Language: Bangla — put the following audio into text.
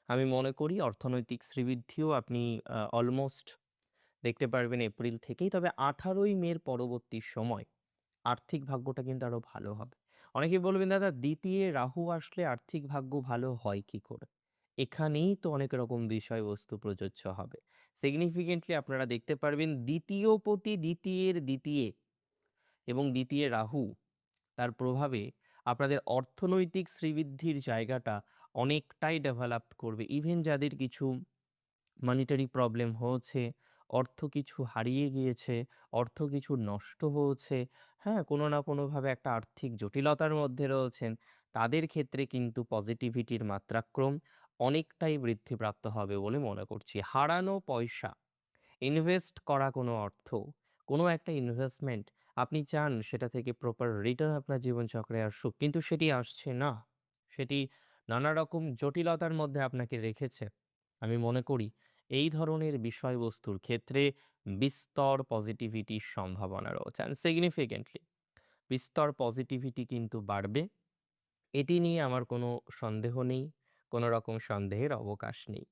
আমি মনে করি অর্থনৈতিক শ্রীবৃদ্ধিও আপনি অলমোস্ট দেখতে পারবেন এপ্রিল থেকেই। তবে ১৮ই মের পরবর্তী সময় আর্থিক ভাগ্যটা কিন্তু আরো ভালো হবে। অনেকেই বলবেন, "দাদা, দ্বিতীয় রাহু আসলে আর্থিক ভাগ্য ভালো হয় কি করে?" এখানেই তো অনেক রকম বিষয়বস্তু প্রযোজ্য হবে। সিগনিফিকেন্টলি আপনারা দেখতে পারবেন দ্বিতীয় পতি দ্বিতীয়ের দ্বিতীয়ে এবং দ্বিতীয় রাহু তার প্রভাবে আপনাদের অর্থনৈতিক শ্রীবৃদ্ধির জায়গাটা অনেকটাই ডেভেলপ করবে। ইভেন যাদের কিছু মনিটারি প্রবলেম হয়েছে, অর্থ কিছু হারিয়ে গিয়েছে, অর্থ কিছু নষ্ট হয়েছে, হ্যাঁ? কোনো না কোনোভাবে একটা আর্থিক জটিলতার মধ্যে রয়েছেন, তাদের ক্ষেত্রে কিন্তু পজিটিভিটির মাত্রাক্রম অনেকটাই বৃদ্ধিপ্রাপ্ত হবে বলে মনে করছি। হারানো পয়সা, ইনভেস্ট করা কোনো অর্থ, কোনো একটা ইনভেস্টমেন্ট আপনি চান সেটা থেকে প্রপার রিটার্ন আপনার জীবনচক্রে আসুক, কিন্তু সেটি আসছে না। সেটি নানা রকম জটিলতার মধ্যে আপনাকে রেখেছে। আমি মনে করি এই ধরনের বিষয়বস্তুর ক্ষেত্রে বিস্তর পজিটিভিটির সম্ভাবনা রয়েছে। অ্যান্ড সিগনিফিকেন্টলি বিস্তর পজিটিভিটি কিন্তু বাড়বে। এটি নিয়ে আমার কোনো সন্দেহ নেই, কোনো রকম সন্দেহের অবকাশ নেই।